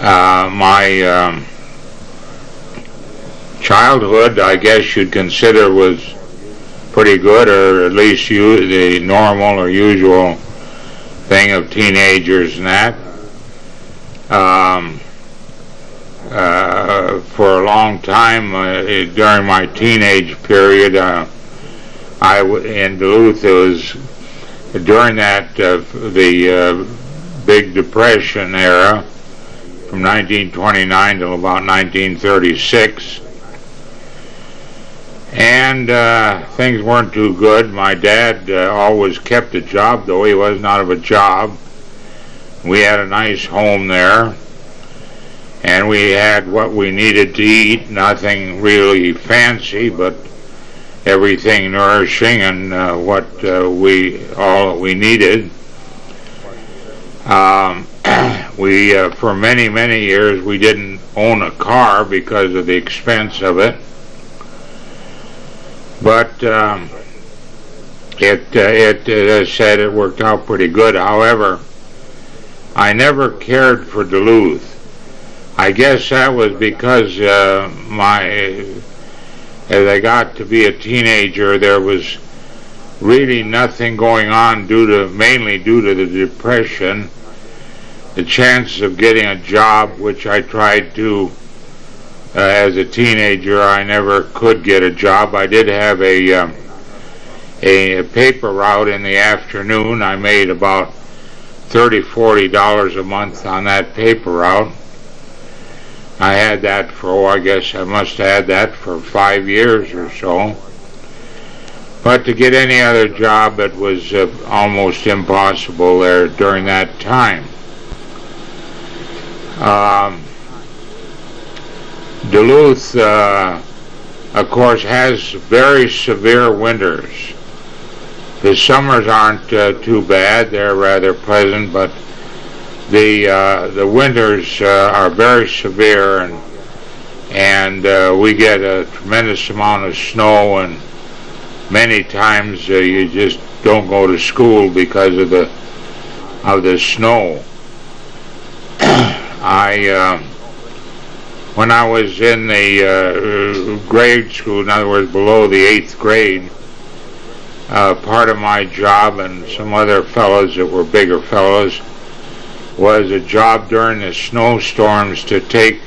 My childhood, I guess you'd consider, was pretty good, or at least the normal or usual thing of teenagers and that. For a long time during my teenage period, in Duluth, it was during that the Big Depression era, from 1929 to about 1936, and things weren't too good. My dad always kept a job, though he wasn't out of a job. We had a nice home there, and we had what we needed to eat, nothing really fancy, but everything nourishing and all that we needed. We for many years we didn't own a car because of the expense of it, but as I said, it worked out pretty good. However, I never cared for Duluth. I guess that was because as I got to be a teenager, there was really nothing going on mainly due to the Depression. The chances of getting a job, which I tried to as a teenager, I never could get a job. I did have a paper route in the afternoon. I made about $30-40 a month on that paper route. I had that for, I guess I must have had that for 5 years or so. But to get any other job, it was almost impossible there during that time. Duluth, of course, has very severe winters. The summers aren't too bad; they're rather pleasant, but the winters are very severe, and we get a tremendous amount of snow, and many times you just don't go to school because of the snow. When I was in the grade school, in other words, below the 8th grade, part of my job and some other fellows that were bigger fellows was a job during the snowstorms to take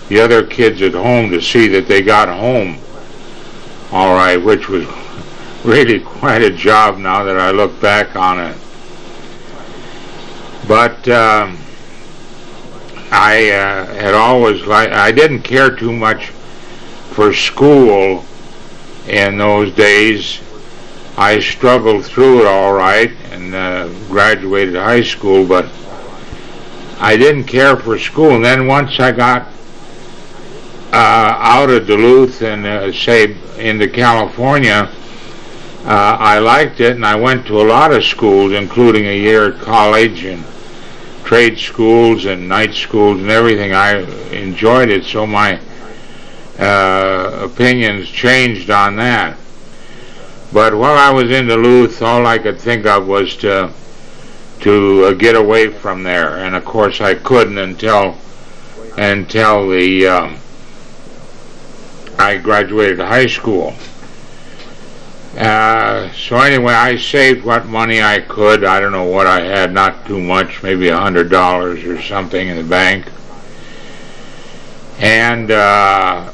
the other kids at home to see that they got home all right, which was really quite a job now that I look back on it. But I had always I didn't care too much for school in those days. I struggled through it all right and graduated high school, but I didn't care for school. And then once I got out of Duluth and say into California, I liked it, and I went to a lot of schools, including a year at college and trade schools and night schools and everything. I enjoyed it, so my opinions changed on that. But while I was in Duluth, all I could think of was to get away from there, and of course I couldn't until I graduated high school. So anyway, I saved what money I could. I don't know what I had, not too much, maybe $100 or something in the bank. And I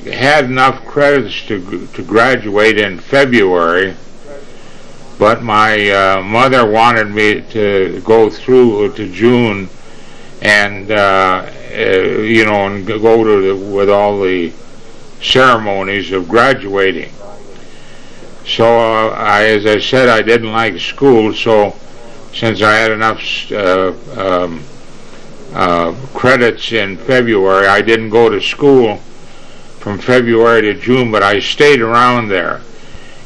had enough credits to graduate in February, but my mother wanted me to go through to June and and go with all the ceremonies of graduating. So as I said, I didn't like school, so since I had enough credits in February, I didn't go to school from February to June, but I stayed around there.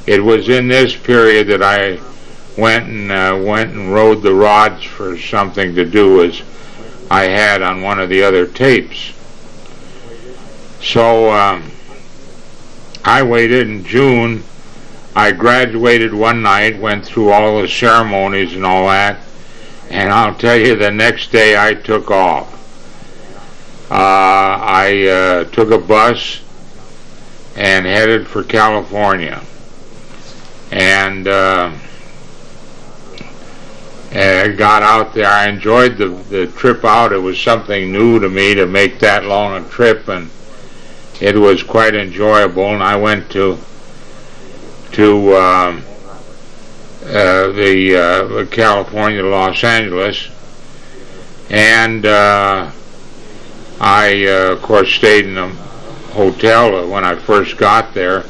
It was in this period that I went and rode the rods for something to do, as I had on one of the other tapes. So I waited in June. I graduated one night, went through all the ceremonies and all that, And I'll tell you, the next day I took off. I took a bus and headed for California. And got out there. I enjoyed the trip out. It was something new to me to make that long a trip, and it was quite enjoyable. And I went to the California, Los Angeles, and I of course stayed in a hotel when I first got there.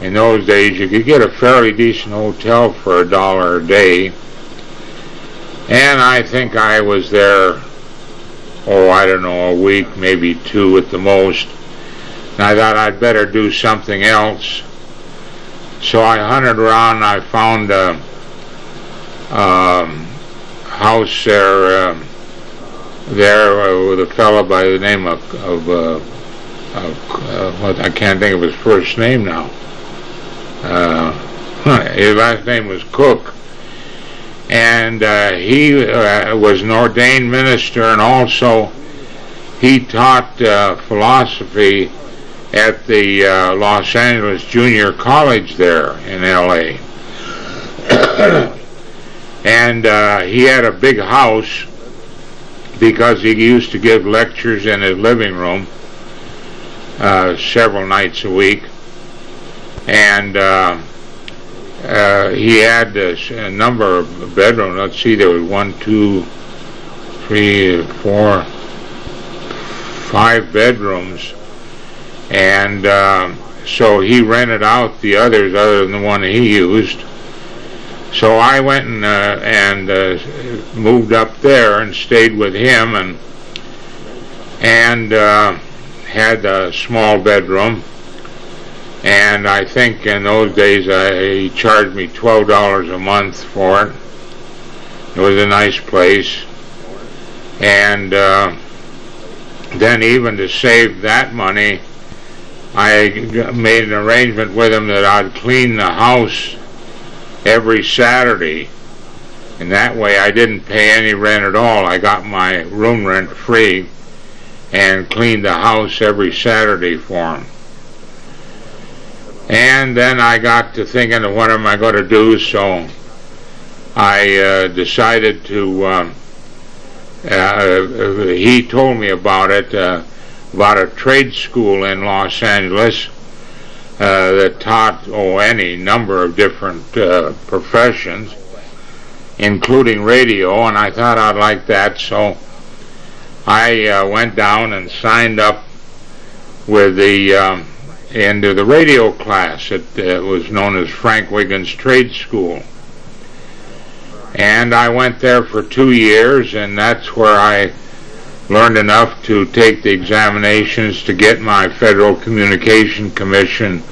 In those days you could get a fairly decent hotel for $1 a day, and I think I was there, I don't know, a week, maybe 2 at the most. And I thought I'd better do something else. So I hunted around and I found a house there with a fellow by the name of what, I can't think of his first name now. His last name was Cook. And he was an ordained minister, and also he taught philosophy at the Los Angeles Junior College there in L.A. And he had a big house because he used to give lectures in his living room several nights a week. And he had a number of bedrooms. Let's see, there was 1, 2, 3, 4, 5 bedrooms. And so he rented out the others other than the one he used. So I went and moved up there and stayed with him, and had a small bedroom. And I think in those days he charged me $12 a month for it. It was a nice place. And then even to save that money, I made an arrangement with him that I'd clean the house every Saturday. And that way I didn't pay any rent at all. I got my room rent free and cleaned the house every Saturday for him. And then I got to thinking of what am I going to do, so I decided to, he told me about it, about a trade school in Los Angeles that taught any number of different professions, including radio, and I thought I'd like that, so I went down and signed up with into the radio class. It was known as Frank Wiggins Trade School. And I went there for 2 years, and that's where I learned enough to take the examinations to get my Federal Communication Commission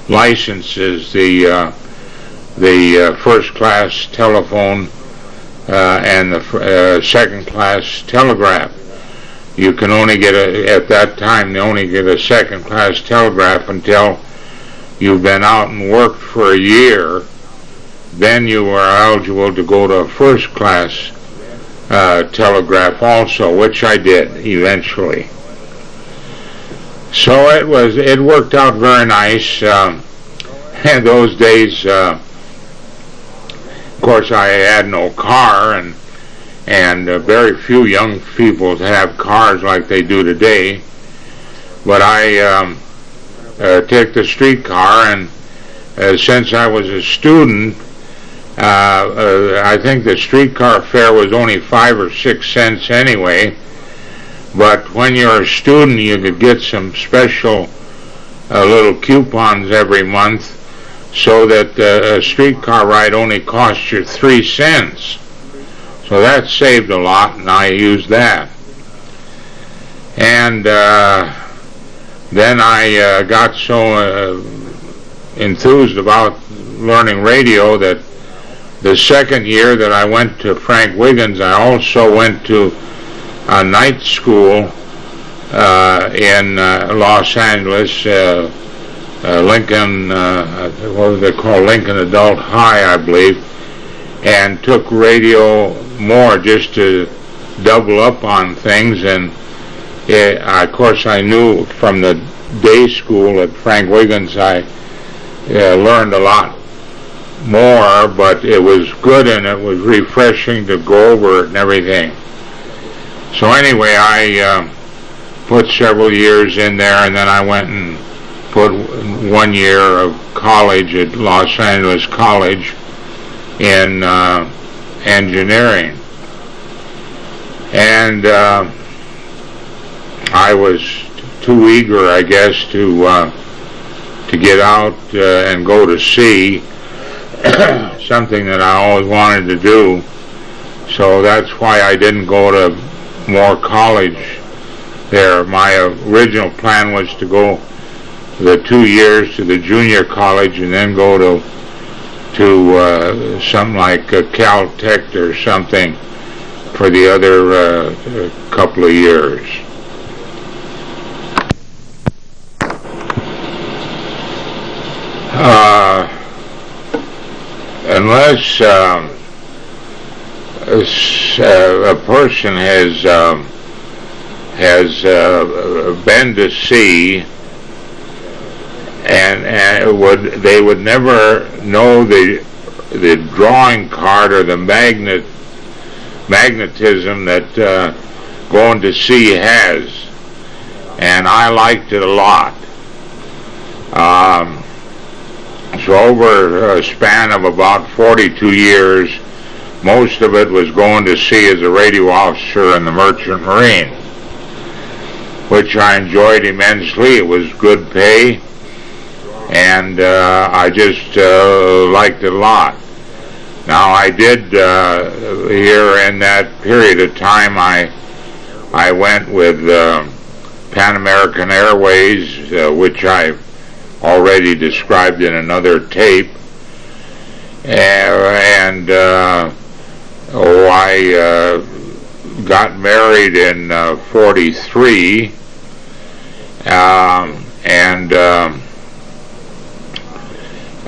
licenses, the first class telephone and the second class telegraph. You can only get at that time, they only get a second class telegraph until you've been out and worked for a year. Then you are eligible to go to a first class telegraph also, which I did eventually. So it worked out very nice. In those days, of course, I had no car, and very few young people have cars like they do today. But I take the streetcar, and since I was a student, I think the streetcar fare was only 5 or 6 cents anyway. But when you're a student, you could get some special little coupons every month, so that a streetcar ride only cost you 3 cents. So that saved a lot, and I used that. And then I got so enthused about learning radio that the second year that I went to Frank Wiggins, I also went to a night school in Los Angeles, Lincoln, what do they call Lincoln Adult High, I believe. and took radio more just to double up on things. And of course I knew from the day school at Frank Wiggins I learned a lot more, but it was good and it was refreshing to go over it and everything. So anyway, I put several years in there, and then I went and put 1 year of college at Los Angeles College in engineering. And I was too eager, I guess, to get out and go to sea, something that I always wanted to do. So that's why I didn't go to more college there. My original plan was to go the 2 years to the junior college and then go to something like Caltech or something for the other couple of years. Unless a person has been to sea, and they would never know the drawing card or the magnetism that going to sea has, and I liked it a lot. So over a span of about 42 years, most of it was going to sea as a radio officer in the Merchant Marine, which I enjoyed immensely. It was good pay, and I just liked it a lot. Now I did here in that period of time, I went with Pan American Airways, which I already described in another tape, and I got married in 43, and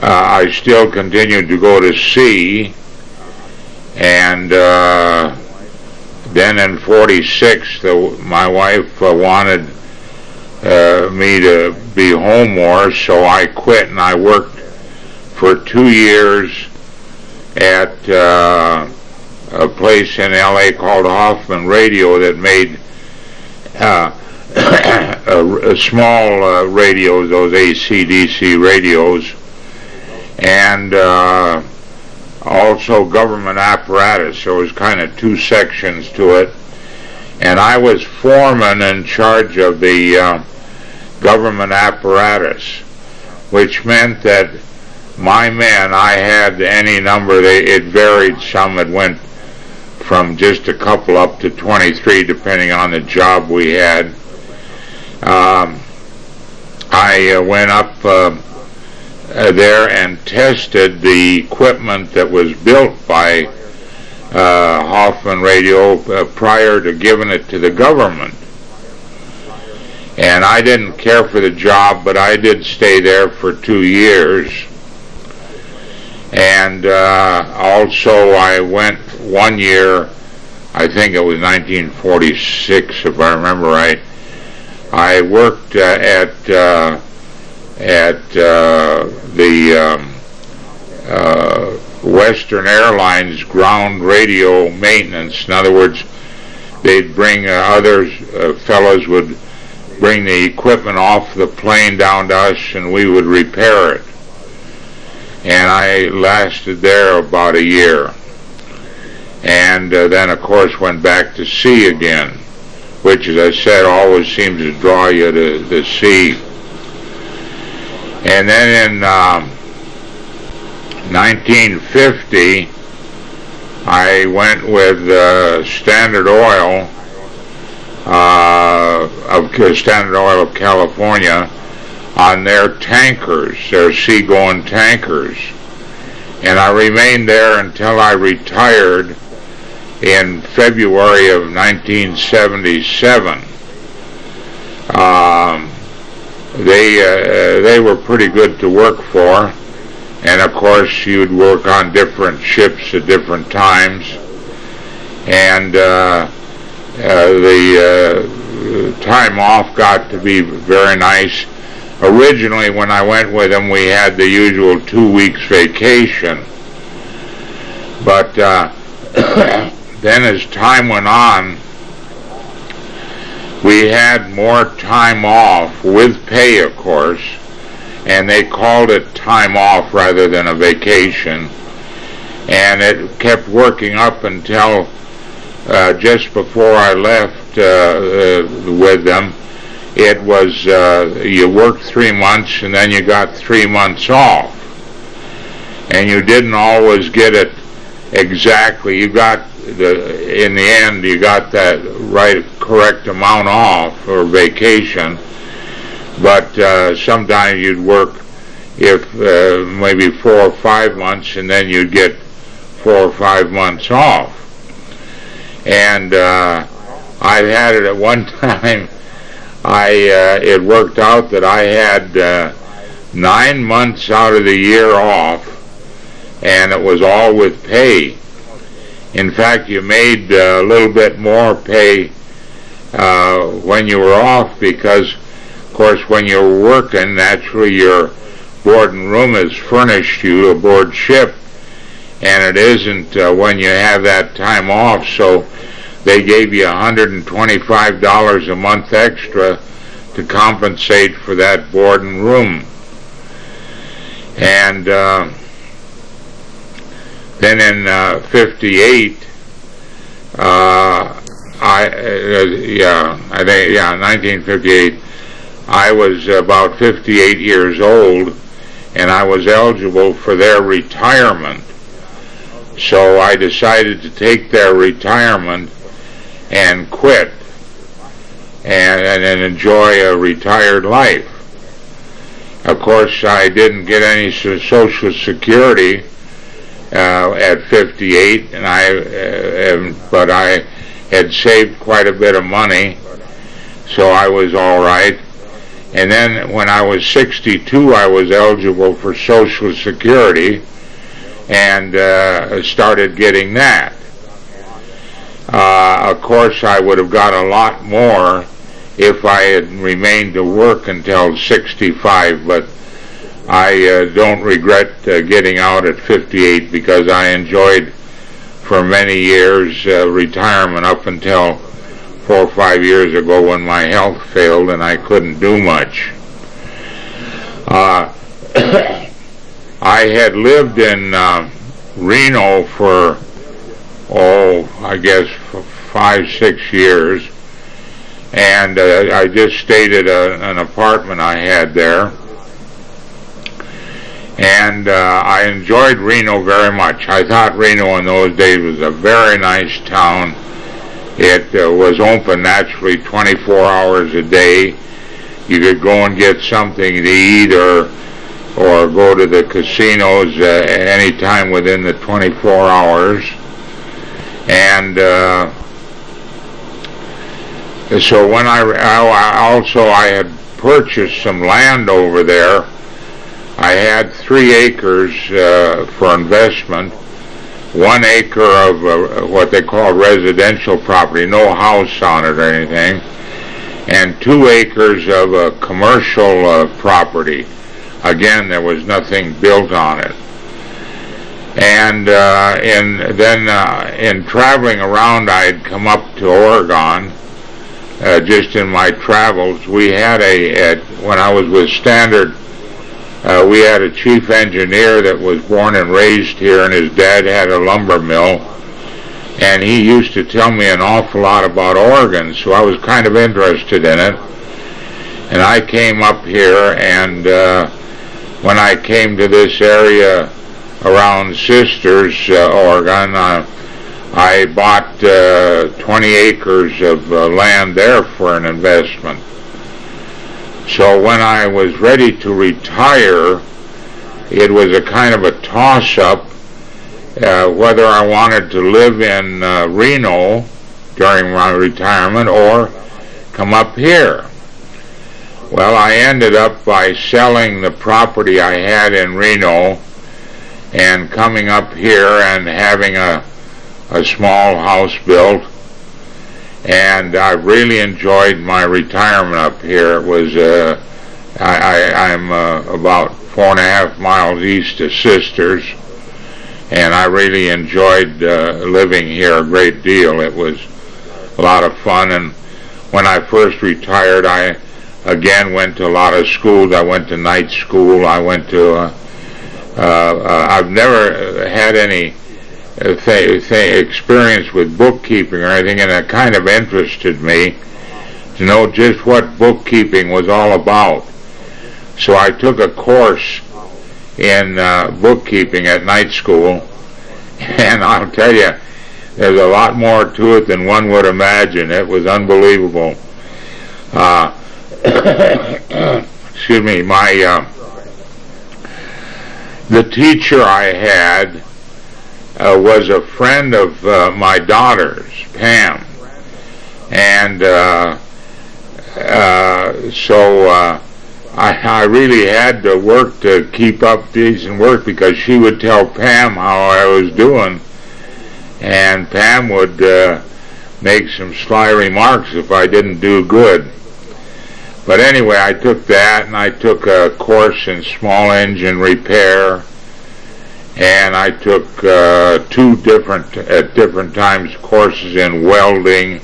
I still continued to go to sea, and then in 46 my wife wanted me to be home more, so I quit and I worked for 2 years at a place in LA called Hoffman Radio that made small radios, those AC/DC radios, and also government apparatus. So it was kind of two sections to it, and I was foreman in charge of the government apparatus, which meant that my men, I had any number, it varied some. It went from just a couple up to 23 depending on the job we had. I went up there and tested the equipment that was built by Hoffman Radio prior to giving it to the government. And I didn't care for the job, but I did stay there for 2 years. And also I went 1 year, I think it was 1946 if I remember right, I worked at the Western Airlines ground radio maintenance. In other words, they'd bring others, fellows would bring the equipment off the plane down to us and we would repair it. And I lasted there about a year. And then of course went back to sea again, which, as I said, always seems to draw you to the sea. And then in 1950, I went with Standard Oil of California on their tankers, their seagoing tankers. And I remained there until I retired in February of 1977. They were pretty good to work for, And of course you'd work on different ships at different times, and the time off got to be very nice. Originally, when I went with him, we had the usual 2 weeks vacation, but then as time went on, we had more time off, with pay of course, and they called it time off rather than a vacation, and it kept working up until just before I left with them. It was you worked 3 months and then you got 3 months off, and you didn't always get it exactly. You got in the end you got that correct amount off for vacation, but sometimes you'd work if maybe 4 or 5 months, and then you'd get 4 or 5 months off. And I had it at one time. It worked out that I had 9 months out of the year off, and it was all with pay. In fact, you made a little bit more pay when you were off, because of course when you're working, naturally your board and room is furnished you aboard ship, and it isn't when you have that time off. So they gave you $125 a month extra to compensate for that board and room. And then in 1958, 1958, I was about 58 years old, and I was eligible for their retirement. So I decided to take their retirement and quit and enjoy a retired life. Of course, I didn't get any Social Security at 58, but I had saved quite a bit of money, so I was all right. And then when I was 62, I was eligible for Social Security, and started getting that. Of course, I would have got a lot more if I had remained to work until 65, but I don't regret getting out at 58, because I enjoyed for many years retirement up until 4 or 5 years ago when my health failed and I couldn't do much. I had lived in Reno for, I guess 5, 6 years, and I just stayed at an apartment I had there, and I enjoyed Reno very much. I thought Reno in those days was a very nice town. It was open naturally 24 hours a day. You could go and get something to eat, or go to the casinos any time within the 24 hours. And so when I had purchased some land over there. I had 3 acres for investment, 1 acre of what they call residential property, no house on it or anything, and 2 acres of commercial property. Again, there was nothing built on it. And in traveling around, I'd come up to Oregon. Just in my travels, we had when I was with Standard, we had a chief engineer that was born and raised here, and his dad had a lumber mill, and he used to tell me an awful lot about Oregon, so I was kind of interested in it. And I came up here, and when I came to this area around Sisters, Oregon, I bought 20 acres of land there for an investment. So when I was ready to retire, it was a kind of a toss-up whether I wanted to live in Reno during my retirement or come up here. Well, I ended up by selling the property I had in Reno and coming up here and having a small house built. And I really enjoyed my retirement up here. It was I'm about 4.5 miles east of Sisters, and I really enjoyed living here a great deal. It was a lot of fun, and when I first retired, I again went to a lot of schools. I went to night school. I went to I've never had any experience with bookkeeping or anything, and it kind of interested me to know just what bookkeeping was all about. So I took a course in bookkeeping at night school, and I'll tell you, there's a lot more to it than one would imagine. It was unbelievable. Excuse me, the teacher I had was a friend of my daughter's, Pam, and so I really had to work to keep up decent work, because she would tell Pam how I was doing, and Pam would make some sly remarks if I didn't do good. But anyway, I took that, and I took a course in small engine repair, and I took at different times, courses in welding,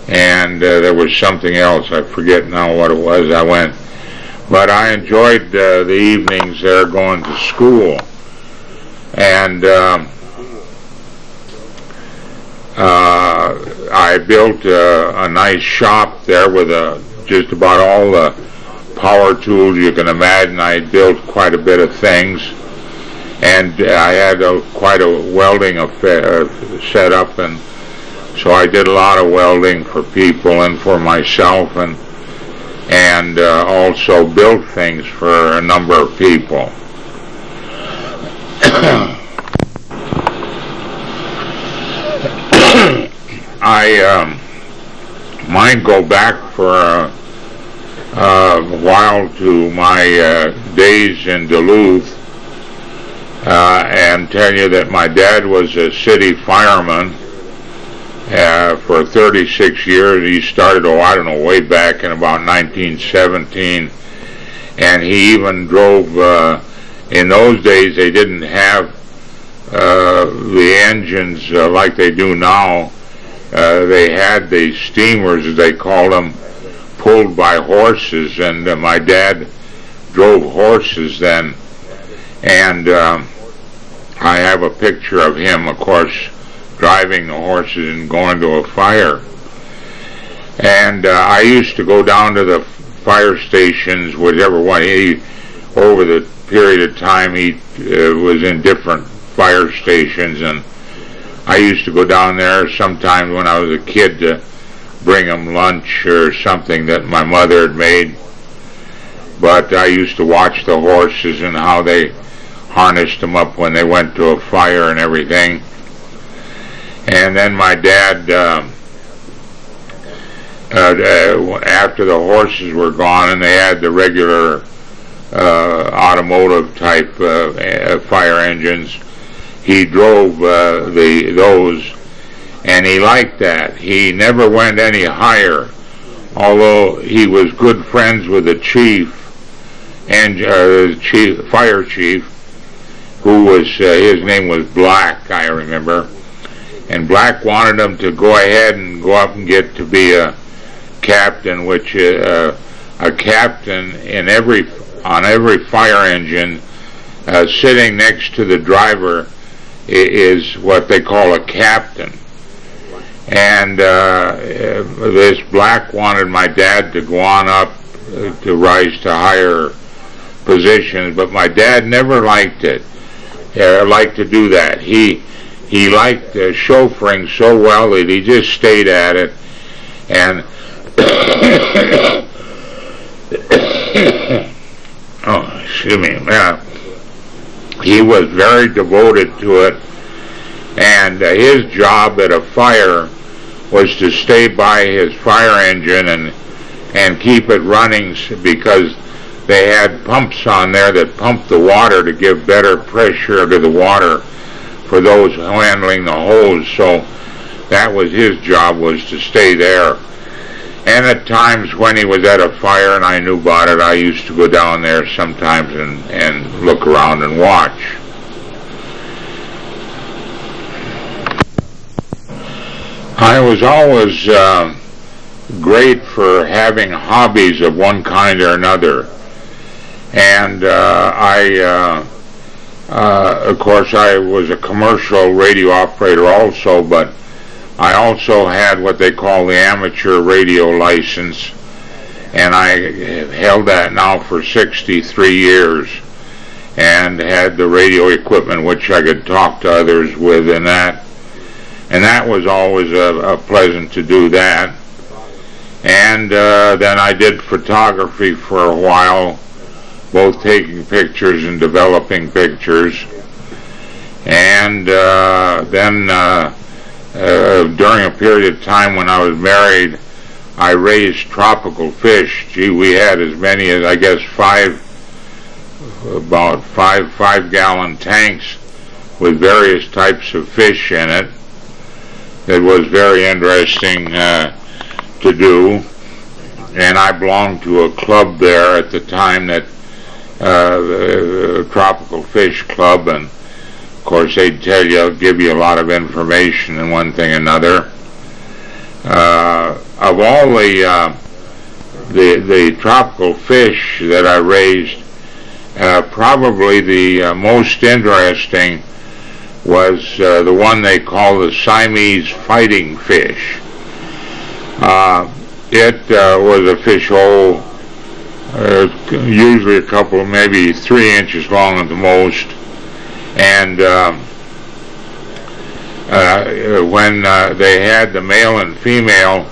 and there was something else. I forget now what it was I went. But I enjoyed the evenings there going to school. And I built a nice shop there with just about all the power tools you can imagine. I built quite a bit of things. And I had quite a welding set up, and so I did a lot of welding for people and for myself, and also built things for a number of people. I might go back for a while to my days in Duluth, and tell you that my dad was a city fireman for 36 years. He started, I don't know, way back in about 1917, and he even drove, in those days they didn't have the engines like they do now. They had the steamers, as they called them, pulled by horses, and my dad drove horses then. And I have a picture of him, of course, driving the horses and going to a fire. And I used to go down to the fire stations, whichever one. Over the period of time, he was in different fire stations, and I used to go down there sometimes when I was a kid to bring him lunch or something that my mother had made. But I used to watch the horses and how they harnessed them up when they went to a fire and everything. And then my dad, after the horses were gone and they had the regular automotive type fire engines, he drove those, and he liked that. He never went any higher, although he was good friends with the chief and fire chief, who was his name was Black, I remember. And Black wanted him to go ahead and go up and get to be a captain, which a captain on every fire engine, sitting next to the driver, is what they call a captain. And this Black wanted my dad to go on up to rise to higher positions, but my dad never liked it. Liked to do that. He liked chauffeuring so well that he just stayed at it, and excuse me, he was very devoted to it, and his job at a fire was to stay by his fire engine and keep it running, because they had pumps on there that pumped the water to give better pressure to the water for those handling the hose. So that was his job, was to stay there. And at times when he was at a fire and I knew about it, I used to go down there sometimes and look around and watch. I was always great for having hobbies of one kind or another. And of course, I was a commercial radio operator also, but I also had what they call the amateur radio license, and I held that now for 63 years, and had the radio equipment which I could talk to others with, and that was always a pleasant to do that. And then I did photography for a while, both taking pictures and developing pictures. And then during a period of time when I was married, I raised tropical fish. Gee, we had as many as, I guess, about five gallon tanks with various types of fish in it. It was very interesting to do, and I belonged to a club there at the time, that the Tropical Fish Club, and of course they'd tell you, give you a lot of information and one thing or another. Of all the tropical fish that I raised, probably the most interesting was the one they call the Siamese fighting fish. It was a fish hole, usually a couple, maybe 3 inches long at the most, and when they had the male and female,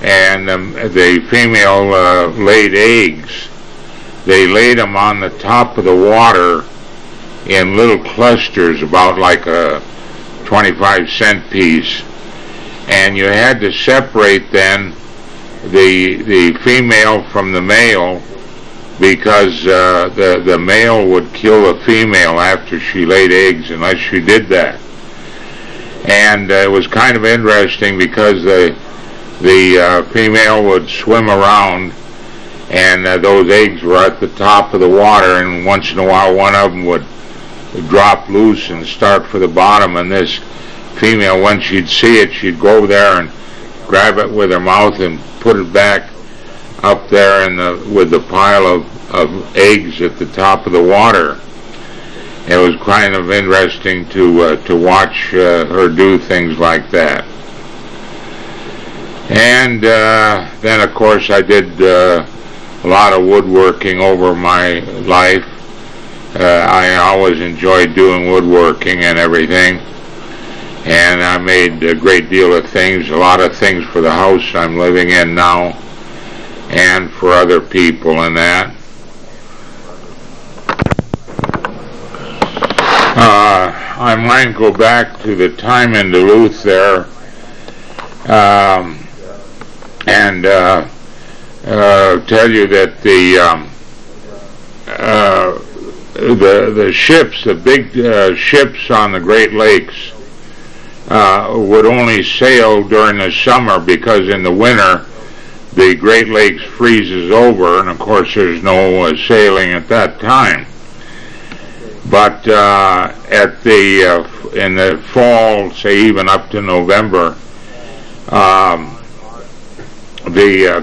and the female laid eggs, they laid them on the top of the water in little clusters, about like a 25-cent piece, and you had to separate then the female from the male, because the male would kill the female after she laid eggs unless you did that. And it was kind of interesting because the female would swim around, and those eggs were at the top of the water, and once in a while one of them would drop loose and start for the bottom, and this female, when she'd see it, she'd go over there and grab it with her mouth and put it back up there with the pile of eggs at the top of the water. It was kind of interesting to watch her do things like that. And then of course I did a lot of woodworking over my life. I always enjoyed doing woodworking and everything, and I made a great deal of things, a lot of things for the house I'm living in now, and for other people and that. I might go back to the time in Duluth there, and tell you that the ships, the big ships on the Great Lakes, would only sail during the summer, because in the winter the Great Lakes freezes over, and of course there's no sailing at that time. But in the fall, say even up to November, of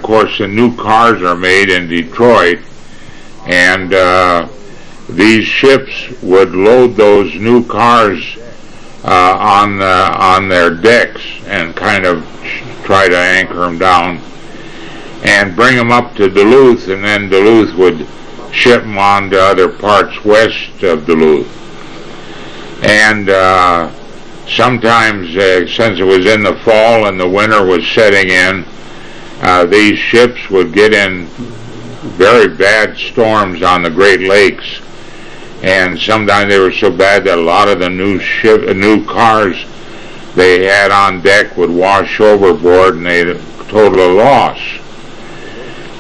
course the new cars are made in Detroit, and these ships would load those new cars on their decks and kind of try to anchor them down and bring them up to Duluth, and then Duluth would ship them on to other parts west of Duluth. And sometimes, since it was in the fall and the winter was setting in, these ships would get in very bad storms on the Great Lakes, and sometimes they were so bad that a lot of the new cars they had on deck would wash overboard, and they'd total a loss.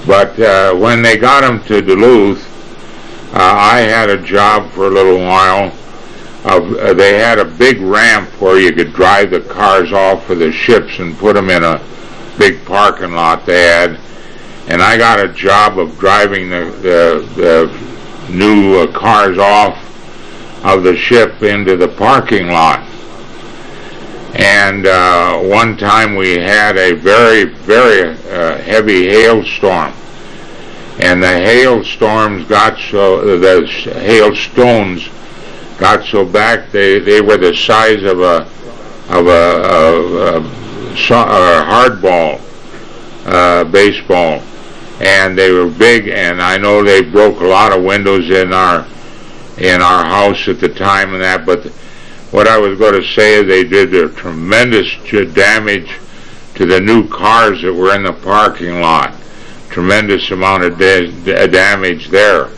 But when they got them to Duluth, I had a job for a little while. They had a big ramp where you could drive the cars off of the ships and put them in a big parking lot they had. And I got a job of driving the new cars off of the ship into the parking lot. And one time we had a very, very heavy hailstorm. And the hailstones got so back they were the size of a hardball baseball, and they were big. And I know they broke a lot of windows in our house at the time and that. But what I was going to say is they did a tremendous damage to the new cars that were in the parking lot. Tremendous amount of damage there.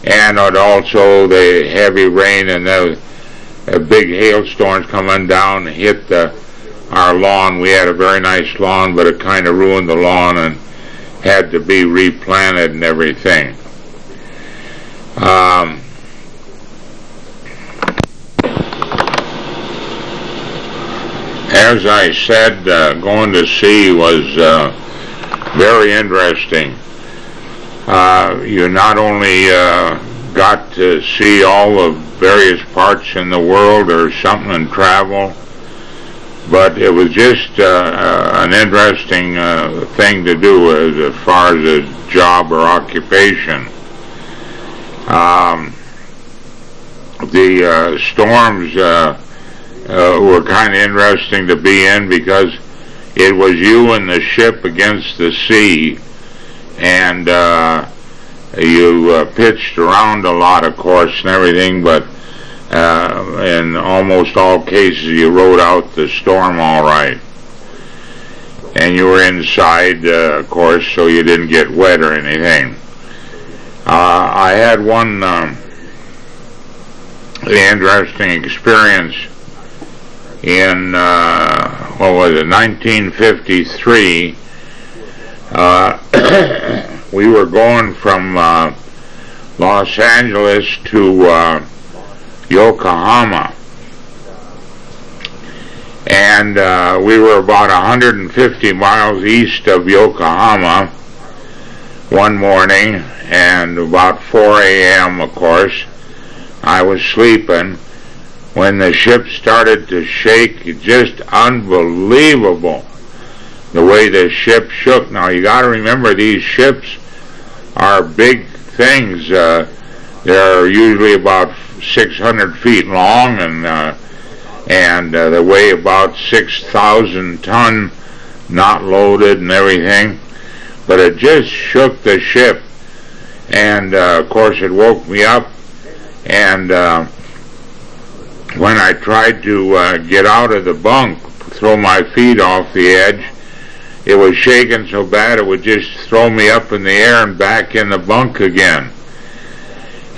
And also the heavy rain and the big hailstorms coming down hit our lawn. We had a very nice lawn, but it kind of ruined the lawn and had to be replanted and everything. As I said, going to sea was very interesting. You not only got to see all the various parts in the world or something and travel, but it was just an interesting thing to do as far as a job or occupation. The storms were kind of interesting to be in because it was you and the ship against the sea, and you pitched around a lot, of course, and everything, but in almost all cases you rode out the storm all right. And you were inside, of course, so you didn't get wet or anything. I had one interesting experience in, 1953. We were going from Los Angeles to Yokohama, and we were about 150 miles east of Yokohama one morning, and about 4 a.m., of course, I was sleeping when the ship started to shake. Just unbelievable the way the ship shook. Now you got to remember, these ships are big things. They're usually about 600 feet long, and they weigh about 6,000 ton, not loaded and everything. But it just shook the ship, and of course it woke me up. And when I tried to get out of the bunk, throw my feet off the edge, it was shaking so bad it would just throw me up in the air and back in the bunk again.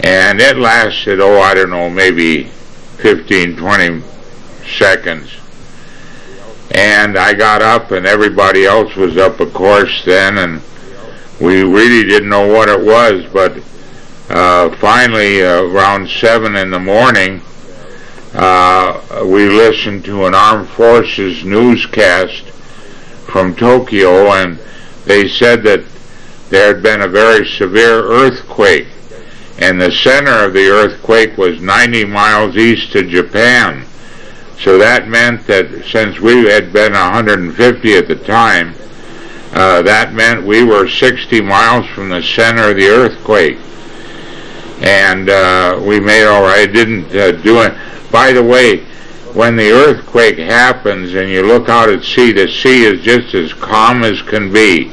And it lasted, I don't know, maybe 15, 20 seconds. And I got up, and everybody else was up, of course, then, and we really didn't know what it was. But finally, around 7 in the morning, we listened to an Armed Forces newscast from Tokyo, and they said that there had been a very severe earthquake, and the center of the earthquake was 90 miles east of Japan. So that meant that since we had been 150 at the time, that meant we were 60 miles from the center of the earthquake. And we made all right, didn't do it. By the way, when the earthquake happens and you look out at sea, the sea is just as calm as can be.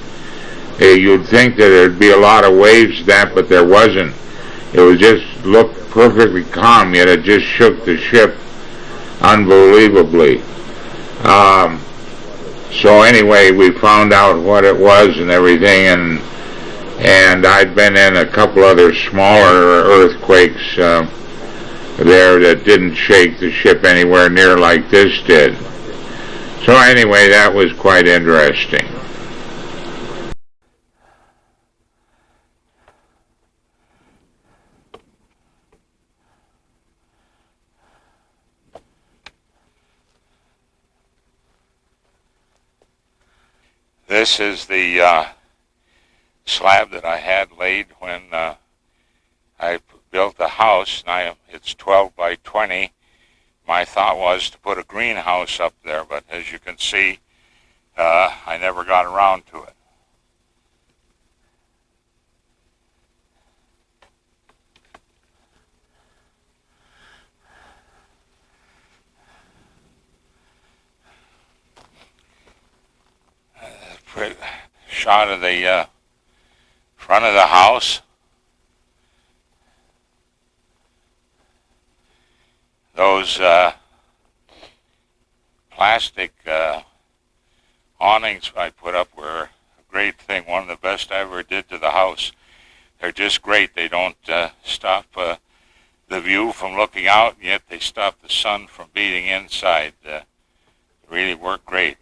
You'd think that there'd be a lot of waves that, but there wasn't. It was just looked perfectly calm, yet it just shook the ship unbelievably. So anyway, we found out what it was and everything, and I'd been in a couple other smaller earthquakes there that didn't shake the ship anywhere near like this did. So anyway, that was quite interesting. This is the slab that I had laid when I built the house. Now it's 12 by 20. My thought was to put a greenhouse up there, but as you can see, I never got around to it. Shot of the front of the house. Those plastic awnings I put up were a great thing, one of the best I ever did to the house. They're just great. They don't stop the view from looking out, and yet they stop the sun from beating inside. They really work great.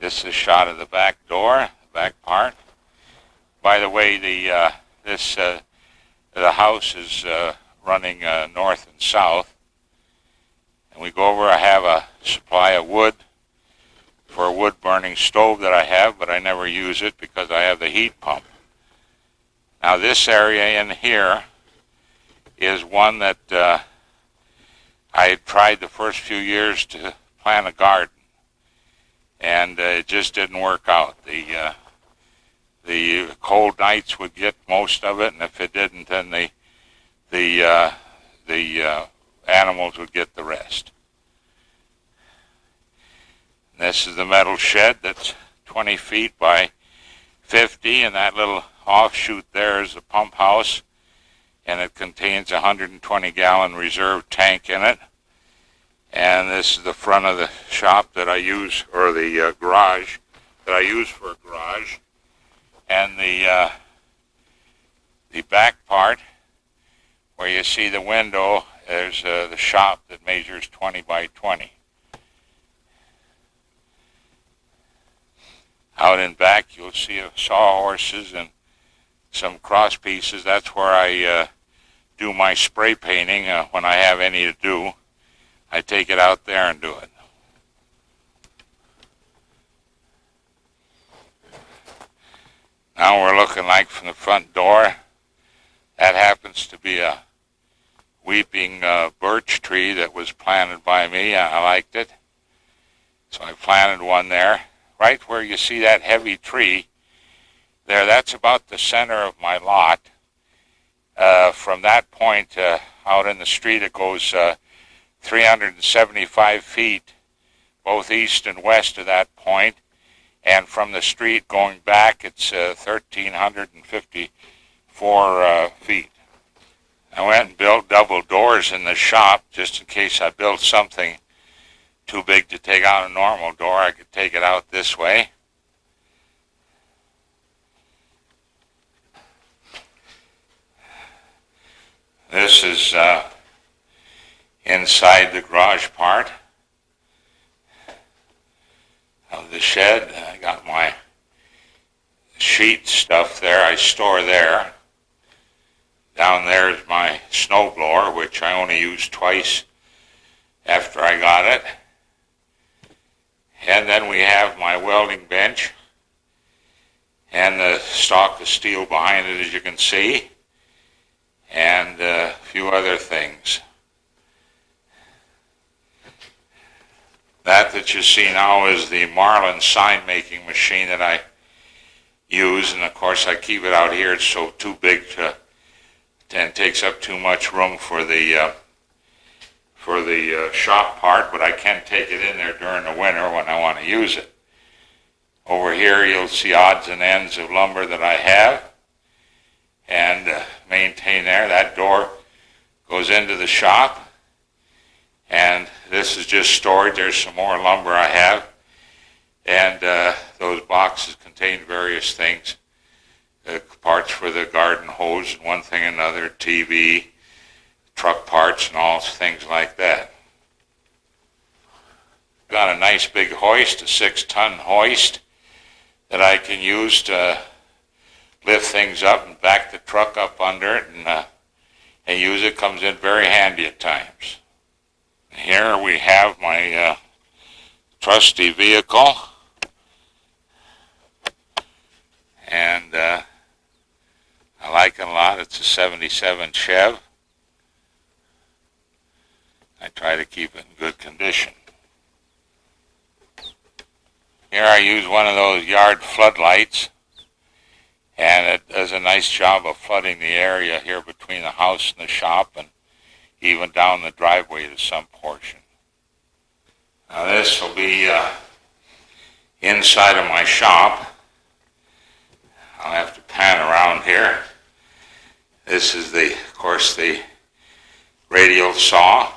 This is a shot of the back door, the back part. By the way, the house is running north and south. And we go over, I have a supply of wood for a wood burning stove that I have, but I never use it because I have the heat pump. Now this area in here is one that I had tried the first few years to plant a garden. And it just didn't work out. The cold nights would get most of it, and if it didn't, then the animals would get the rest. And this is the metal shed that's 20 feet by 50, and that little offshoot there is the pump house, and it contains a 120-gallon reserve tank in it. And this is the front of the shop that I use, or the garage that I use for a garage. And the back part, where you see the window, there's the shop that measures 20 by 20. Out in back, you'll see sawhorses and some cross pieces. That's where I do my spray painting when I have any to do. I take it out there and do it. Now we're looking like from the front door. That happens to be a weeping birch tree that was planted by me. I liked it. So I planted one there. Right where you see that heavy tree there, that's about the center of my lot. From that point out in the street, it goes 375 feet, both east and west of that point, and from the street going back, it's 1,354 feet. I went and built double doors in the shop just in case I built something too big to take out a normal door. I could take it out this way. This is inside the garage part of the shed. I got my sheet stuff there. I store there. Down there is my snowblower, which I only used twice after I got it. And then we have my welding bench and the stock of steel behind it, as you can see, and a few other things. That you see now is the Marlin sign making machine that I use, and of course I keep it out here. It's so too big to, and takes up too much room for the shop part, but I can take it in there during the winter when I want to use it. Over here you'll see odds and ends of lumber that I have and maintain there. That door goes into the shop. And this is just storage. There's some more lumber I have. And those boxes contain various things. Parts for the garden hose and one thing and another, TV, truck parts and all things like that. Got a nice big hoist, a 6-ton hoist that I can use to lift things up and back the truck up under it and use it. Comes in very handy at times. Here we have my trusty vehicle. and I like it a lot. It's a 77 Chev. I try to keep it in good condition. Here I use one of those yard floodlights, and it does a nice job of flooding the area here between the house and the shop, and even down the driveway to some portion. Now this will be inside of my shop. I'll have to pan around here. This is of course, the radial saw.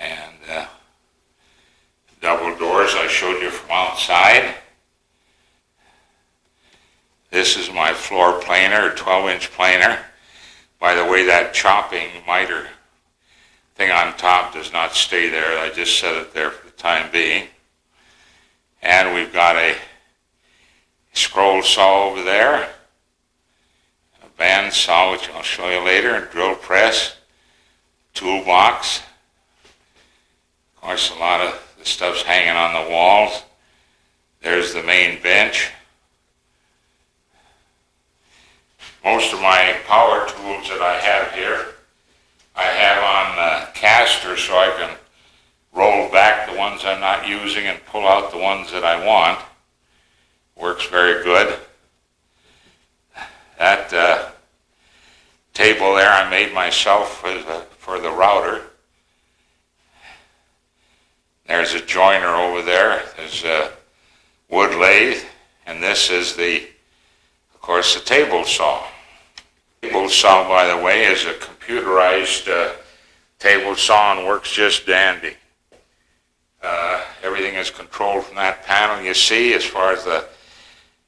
And double doors I showed you from outside. This is my floor planer, 12-inch planer. By the way, that chopping miter thing on top does not stay there. I just set it there for the time being. And we've got a scroll saw over there, a band saw, which I'll show you later, a drill press, toolbox. Of course, a lot of the stuff's hanging on the walls. There's the main bench. Most of my power tools that I have here, I have on casters so I can roll back the ones I'm not using and pull out the ones that I want. Works very good. That table there I made myself for the router. There's a joiner over there. There's a wood lathe, and this is of course, the table saw. Table saw, by the way, is a computerized table saw and works just dandy. Everything is controlled from that panel you see, as far as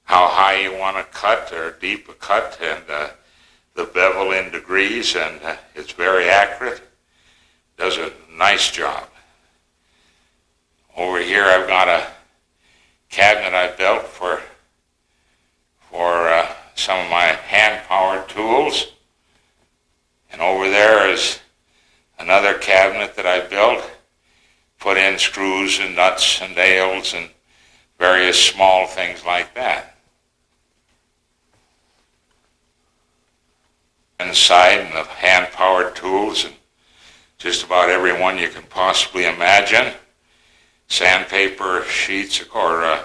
how high you want to cut or deep a cut, and the bevel in degrees, and it's very accurate. Does a nice job. Over here I've got a cabinet I built for some of my hand-powered tools. And over there is another cabinet that I built, put in screws and nuts and nails and various small things like that. Inside, and the hand-powered tools, and just about every one you can possibly imagine. Sandpaper sheets, or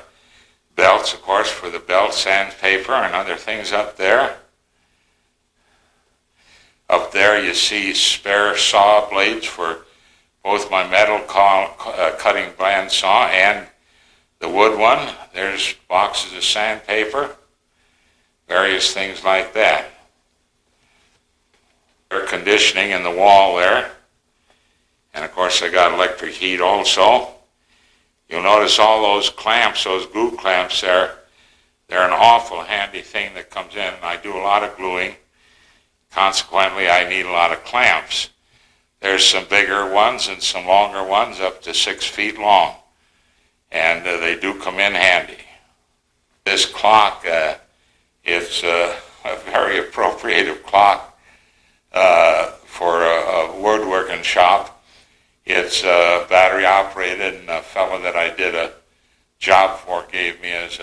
belts, of course, for the belt sandpaper, and other things up there. Up there you see spare saw blades for both my metal cutting band saw and the wood one. There's boxes of sandpaper, various things like that. Air conditioning in the wall there, and of course I got electric heat also. You'll notice all those clamps, those glue clamps there, they're an awful handy thing that comes in. I do a lot of gluing. Consequently, I need a lot of clamps. There's some bigger ones and some longer ones up to 6 feet long, and they do come in handy. This clock, it's a very appropriate clock for a woodworking shop. It's battery operated, and a fellow that I did a job for gave me as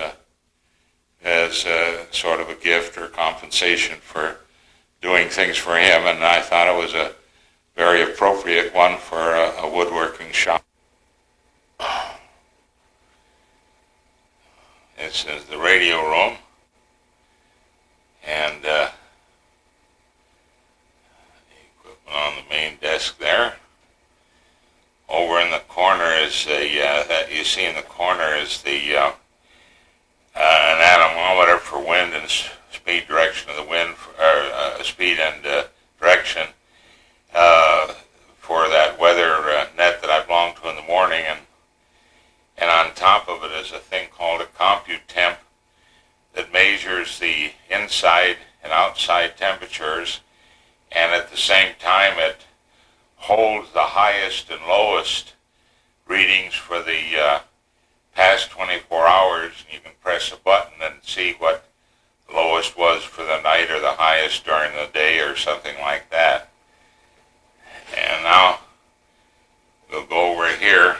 a sort of a gift or compensation for doing things for him, and I thought it was a very appropriate one for a woodworking shop. This is the radio room, and the equipment on the main desk there. Over in the corner is that you see in the corner is an anemometer for wind and speed direction of the wind, speed and direction for that weather net that I belong to in the morning, and on top of it is a thing called a CompuTemp that measures the inside and outside temperatures, and at the same time it holds the highest and lowest readings for the past 24 hours. And you can press a button and see what the lowest was for the night or the highest during the day or something like that. And now we'll go over here,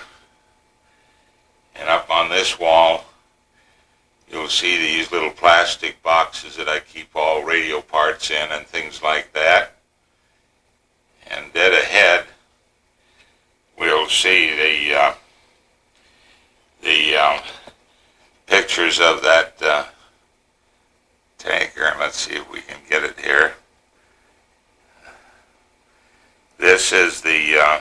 and up on this wall see these little plastic boxes that I keep all radio parts in and things like that. And dead ahead, we'll see the pictures of that tanker. Let's see if we can get it here. This is the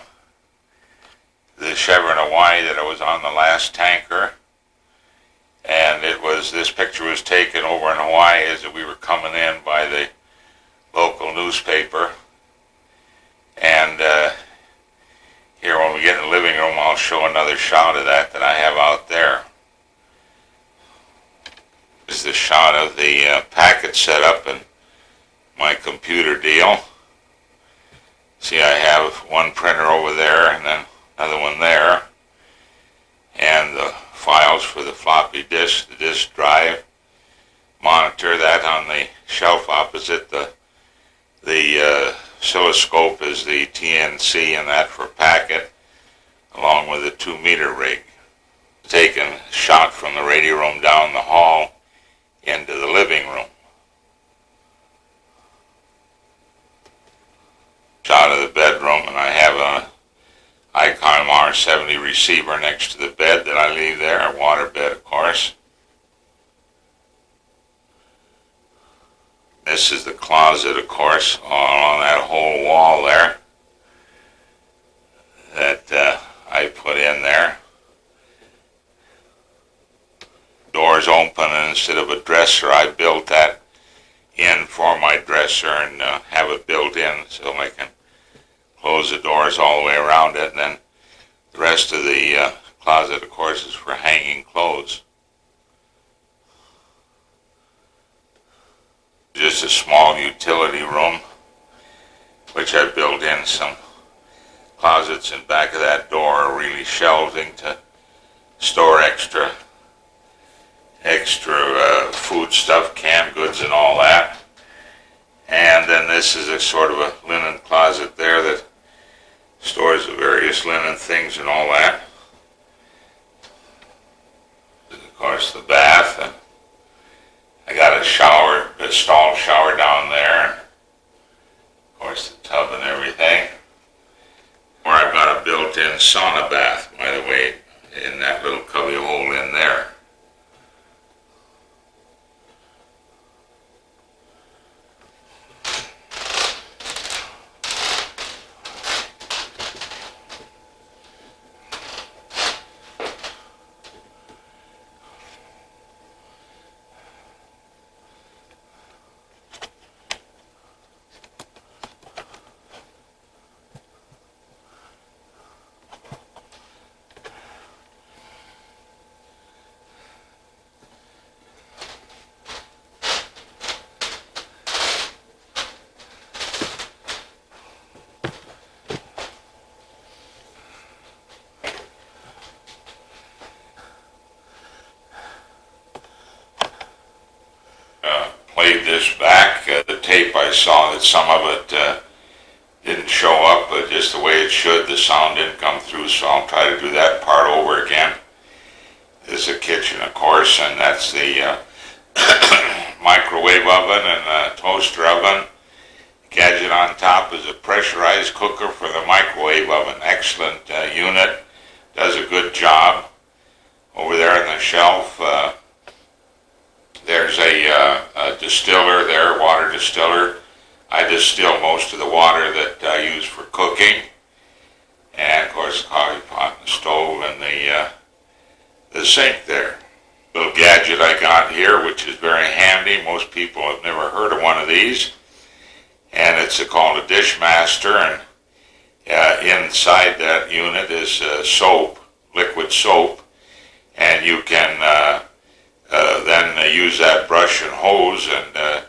Chevron Hawaii that I was on the last tanker. And this picture was taken over in Hawaii as we were coming in by the local newspaper. And here when we get in the living room, I'll show another shot of that I have out there. This is the shot of the packet setup in my computer deal. See, I have one printer over there and then another one there. And the files for the floppy disk, the disk drive. Monitor that on the shelf opposite. The oscilloscope is the TNC, and that for packet, along with a 2-meter rig. Taken a shot from the radio room down the hall into the living room. Shot of the bedroom, and I have a Icon R70 receiver next to the bed that I leave there, a water bed, of course. This is the closet, of course, all on that whole wall there that I put in there. Doors open, and instead of a dresser, I built that in for my dresser and have it built in so I can close the doors all the way around it. And then the rest of the closet, of course, is for hanging clothes. Just a small utility room, which I built in some closets in back of that door, really shelving to store extra food stuff, canned goods and all that. And then this is a sort of a linen closet there that stores the various linen things and all that. Of course, the bath, and I got a stall shower down there, and of course the tub and everything. Where I've got a built-in sauna bath, by the way, in that little cubby hole in there. Played this back, the tape I saw that some of it didn't show up just the way it should. The sound didn't come through, so I'll try to do that part over again. This is a kitchen, of course, and that's the microwave oven and toaster oven. The gadget on top is a pressurized cooker for the microwave oven. Excellent unit, does a good job. Over there on the shelf, there's a distiller there, water distiller. I distill most of the water that I use for cooking. And of course, the coffee pot and the stove and the sink there. Little gadget I got here, which is very handy. Most people have never heard of one of these. And it's called a Dishmaster. And inside that unit is soap, liquid soap. And you can then use that brush and hose and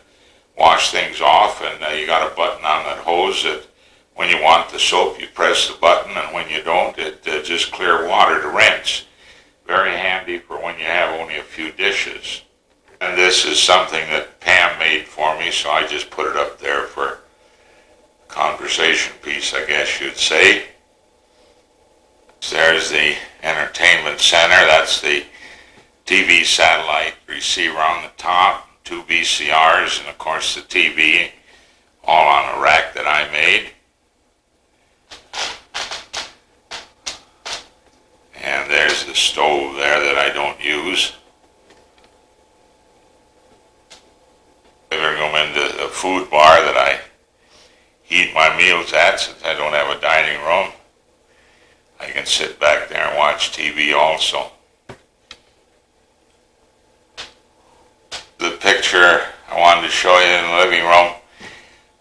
wash things off. And you got a button on that hose that when you want the soap, you press the button, and when you don't, it just clear water to rinse. Very handy for when you have only a few dishes. And this is something that Pam made for me, so I just put it up there for conversation piece, I guess you'd say. There's the entertainment center. That's the TV satellite receiver on the top, 2 VCRs, and of course the TV, all on a rack that I made. And there's the stove there that I don't use. Living room into the food bar that I eat my meals at, since I don't have a dining room. I can sit back there and watch TV also. The picture I wanted to show you in the living room,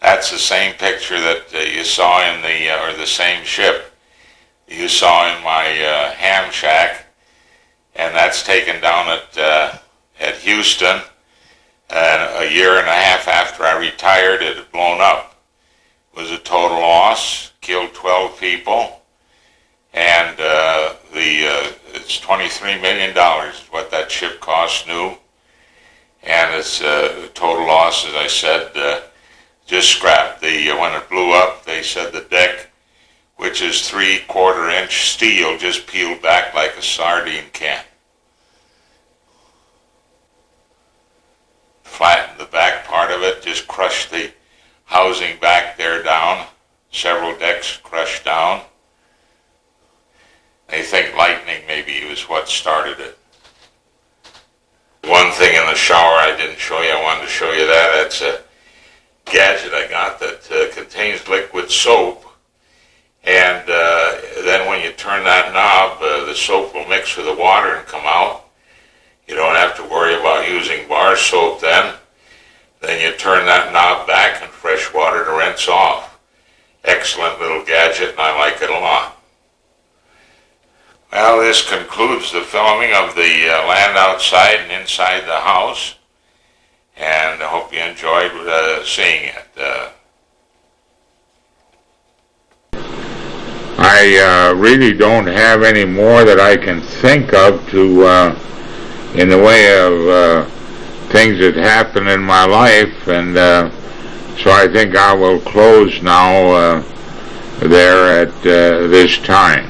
that's the same picture that you saw in or the same ship you saw in my ham shack, and that's taken down at Houston. And a year and a half after I retired, it had blown up. It was a total loss, killed 12 people, and it's $23 million what that ship cost new, and it's total loss, as I said, just scrapped. When it blew up, they said the deck, which is 3/4 inch steel, just peeled back like a sardine can. Flattened the back part of it, just crushed the housing back there down. Several decks crushed down. They think lightning maybe was what started it. One thing in the shower I didn't show you, I wanted to show you that. That's a gadget I got that contains liquid soap. And then when you turn that knob, the soap will mix with the water and come out. You don't have to worry about using bar soap then. Then you turn that knob back and fresh water to rinse off. Excellent little gadget, and I like it a lot. Well, this concludes the filming of the land outside and inside the house. And I hope you enjoyed seeing it. I really don't have any more that I can think of to, in the way of things that happen in my life, and so I think I will close now there at this time.